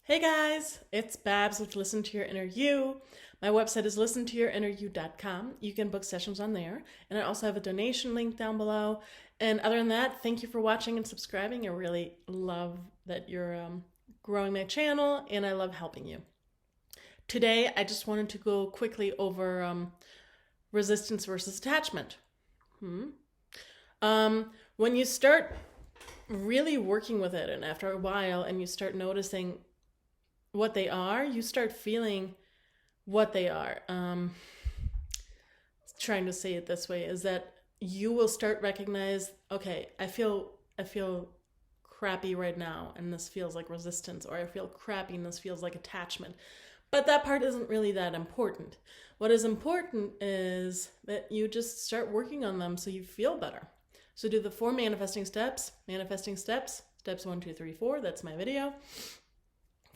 Hey guys, it's Babs with Listen to Your Inner You. My website is listentoyourinneryou.com. You can book sessions on there. And I also have a donation link down below. And other than that, thank you for watching and subscribing. I really love that you're growing my channel and I love helping you. Today, I just wanted to go quickly over resistance versus attachment. When you start really working with it and after a while and you start noticing what they are, you start feeling what they are. Trying to say it this way is that you will start recognize, okay, I feel crappy right now and this feels like resistance, or I feel crappy and this feels like attachment. But that part isn't really that important. What is important is that you just start working on them so you feel better. So do the 4 manifesting steps. Steps 1, 2, 3, 4. That's my video.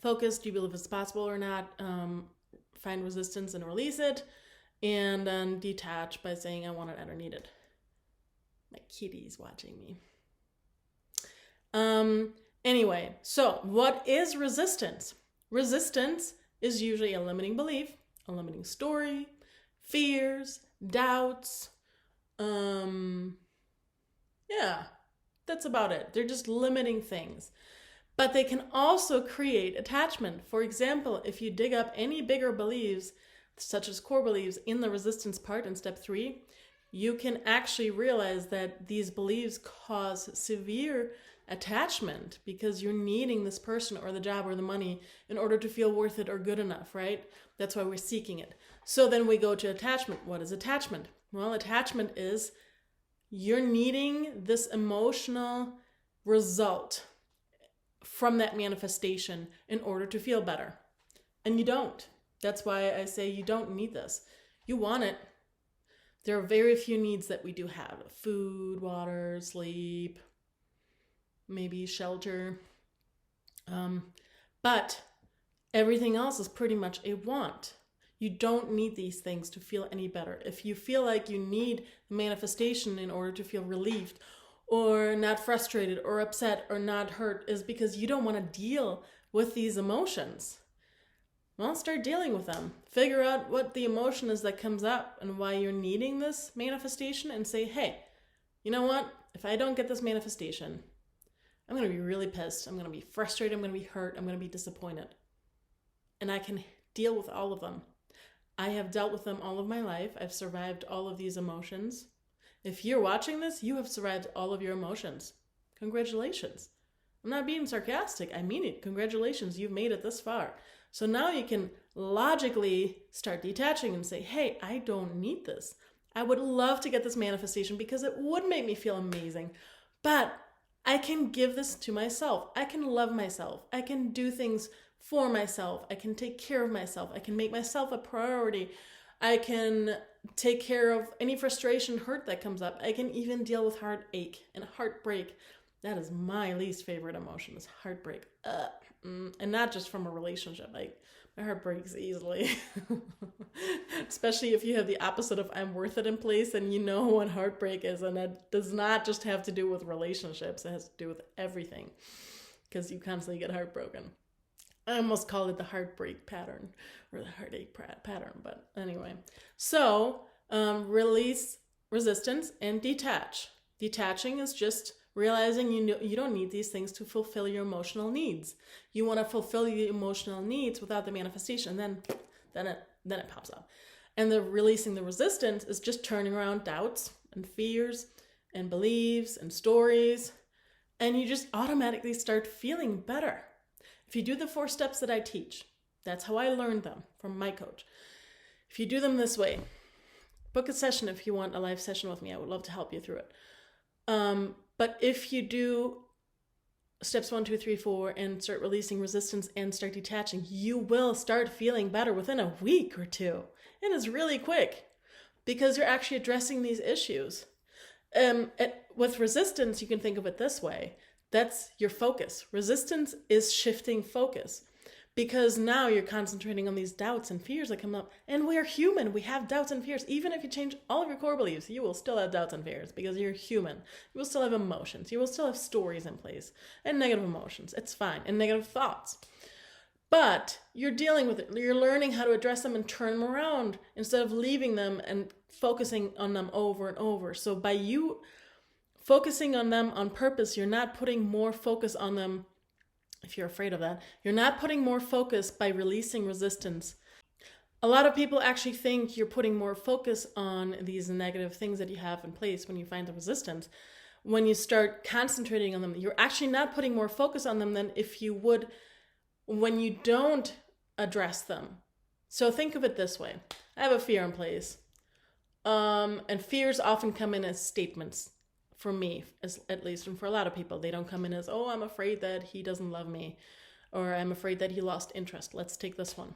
Focus, do you believe it's possible or not? Find resistance and release it. And then detach by saying I want it, I don't need it. My kitty's watching me. Anyway, so what is resistance? Resistance is usually a limiting belief, a limiting story, fears, doubts. Yeah, that's about it. They're just limiting things. But they can also create attachment. For example, if you dig up any bigger beliefs, such as core beliefs, in the resistance part in step 3, you can actually realize that these beliefs cause severe attachment because you're needing this person or the job or the money in order to feel worth it or good enough, right? That's why we're seeking it. So then we go to attachment. What is attachment? Well, attachment is you're needing this emotional result from that manifestation in order to feel better. And you don't. That's why I say you don't need this. You want it. There are very few needs that we do have. Food, water, sleep, maybe shelter. But everything else is pretty much a want. You don't need these things to feel any better. If you feel like you need the manifestation in order to feel relieved or not frustrated or upset or not hurt, is because you don't want to deal with these emotions. Well, start dealing with them. Figure out what the emotion is that comes up and why you're needing this manifestation, and say, hey, you know what? If I don't get this manifestation, I'm going to be really pissed. I'm going to be frustrated. I'm going to be hurt. I'm going to be disappointed. And I can deal with all of them. I have dealt with them all of my life. I've survived all of these emotions. If you're watching this, you have survived all of your emotions. Congratulations. I'm not being sarcastic. I mean it. Congratulations. You've made it this far. So now you can logically start detaching and say, hey, I don't need this. I would love to get this manifestation because it would make me feel amazing. But I can give this to myself. I can love myself. I can do things for myself. I can take care of myself. I can make myself a priority. I can take care of any frustration, hurt that comes up. I can even deal with heartache and heartbreak. That is my least favorite emotion, is heartbreak. And not just from a relationship. Like, my heart breaks easily. Especially if you have the opposite of I'm worth it in place, and you know what heartbreak is. And that does not just have to do with relationships. It has to do with everything, because you constantly get heartbroken. I almost call it the heartbreak pattern or the heartache pattern, but anyway. So release resistance and detach. Detaching is just realizing you don't need these things to fulfill your emotional needs. You want to fulfill your emotional needs without the manifestation, then it pops up. And the releasing the resistance is just turning around doubts and fears and beliefs and stories, and you just automatically start feeling better. If you do the 4 steps that I teach, that's how I learned them from my coach. If you do them this way, book a session if you want a live session with me. I would love to help you through it. But if you do steps 1, 2, 3, 4 and start releasing resistance and start detaching, you will start feeling better within a week or 2. It is really quick because you're actually addressing these issues. With resistance, you can think of it this way. That's your focus. Resistance is shifting focus because now you're concentrating on these doubts and fears that come up. And we are human. We have doubts and fears. Even if you change all of your core beliefs, you will still have doubts and fears because you're human. You will still have emotions. You will still have stories in place and negative emotions. It's fine. And negative thoughts. But you're dealing with it. You're learning how to address them and turn them around instead of leaving them and focusing on them over and over. So by you focusing on them on purpose, you're not putting more focus on them. If you're afraid of that, you're not putting more focus by releasing resistance. A lot of people actually think you're putting more focus on these negative things that you have in place when you find the resistance. When you start concentrating on them, you're actually not putting more focus on them than if you would when you don't address them. So think of it this way. I have a fear in place. And fears often come in as statements for me, at least, and for a lot of people. They don't come in as, oh, I'm afraid that he doesn't love me, or I'm afraid that he lost interest. Let's take this one.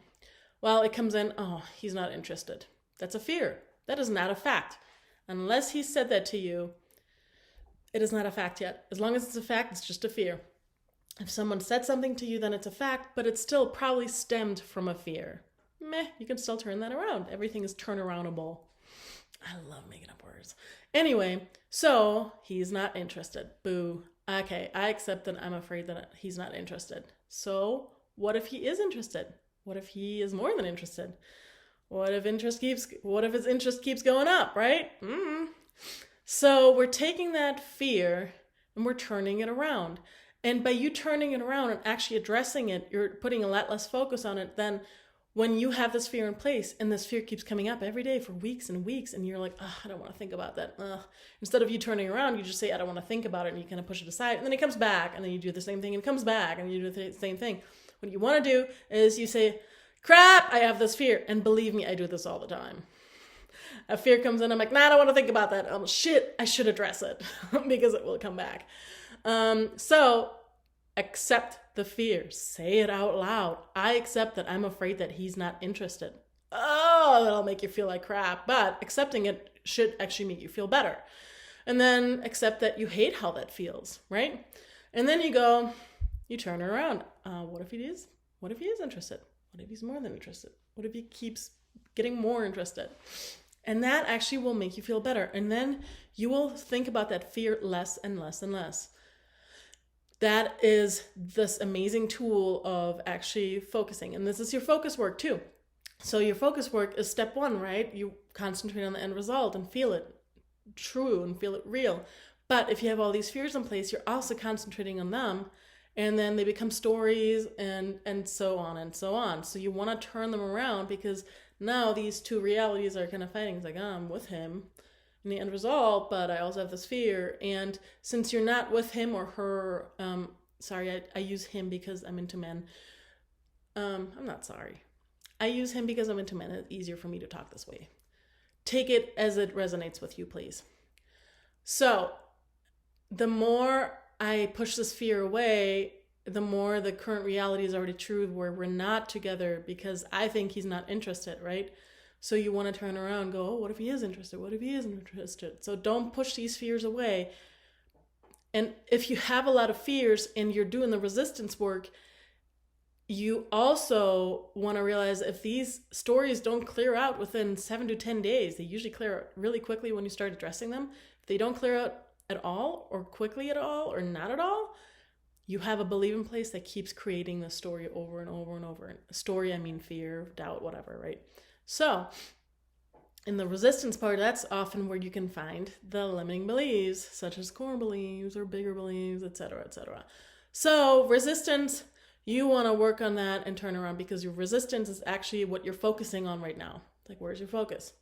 Well, it comes in, oh, he's not interested. That's a fear. That is not a fact. Unless he said that to you, it is not a fact yet. As long as it's a fact, it's just a fear. If someone said something to you, then it's a fact, but it's still probably stemmed from a fear. You can still turn that around. Everything is turnaroundable. I love making up words. Anyway, so he's not interested. Boo. Okay, I accept that I'm afraid that he's not interested. So what if he is interested? What if he is more than interested? What if his interest keeps going up, right? So we're taking that fear and we're turning it around. And by you turning it around and actually addressing it, you're putting a lot less focus on it than when you have this fear in place and this fear keeps coming up every day for weeks and weeks and you're like, oh, I don't want to think about that. Instead of you turning around, you just say, I don't want to think about it, and you kind of push it aside, and then it comes back, and then you do the same thing and it comes back, and you do the same thing. What you want to do is you say, crap, I have this fear. And believe me, I do this all the time. A fear comes in, I'm like, nah, I don't want to think about that. Shit, I should address it because it will come back. So accept the fear. Say it out loud. I accept that I'm afraid that he's not interested. Oh, that'll make you feel like crap. But accepting it should actually make you feel better. And then accept that you hate how that feels, right? And then you turn it around. What if he is? What if he is interested? What if he's more than interested? What if he keeps getting more interested? And that actually will make you feel better. And then you will think about that fear less and less and less. That is this amazing tool of actually focusing. And this is your focus work too. So your focus work is step one, right? You concentrate on the end result and feel it true and feel it real. But if you have all these fears in place, you're also concentrating on them. And then they become stories and so on and so on. So you want to turn them around because now these two realities are kind of fighting. It's like, I'm with him in the end result, but I also have this fear. And since you're not with him or her, I use him because I'm into men. I'm not sorry. I use him because I'm into men. It's easier for me to talk this way. Take it as it resonates with you, please. So the more I push this fear away, the more the current reality is already true where we're not together because I think he's not interested, right? So you want to turn around and go, oh, what if he is interested? What if he isn't interested? So don't push these fears away. And if you have a lot of fears and you're doing the resistance work, you also want to realize if these stories don't clear out within 7 to 10 days, they usually clear out really quickly when you start addressing them. If they don't clear out at all or quickly at all or not at all, you have a belief in place that keeps creating the story over and over and over. Story, I mean fear, doubt, whatever, right? So in the resistance part, that's often where you can find the limiting beliefs, such as core beliefs or bigger beliefs, etc., etc. So resistance, you want to work on that and turn around because your resistance is actually what you're focusing on right now. Like, where's your focus?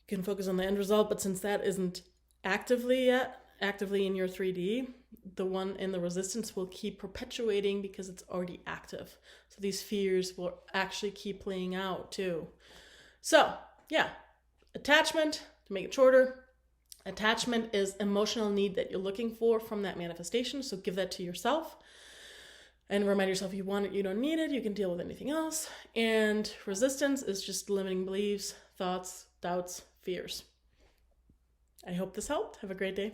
You can focus on the end result, but since that isn't actively in your 3D, the one in the resistance will keep perpetuating because it's already active. So these fears will actually keep playing out too. So yeah, attachment, to make it shorter, attachment is emotional need that you're looking for from that manifestation. So give that to yourself and remind yourself you want it, you don't need it, you can deal with anything else. And resistance is just limiting beliefs, thoughts, doubts, fears. I hope this helped. Have a great day.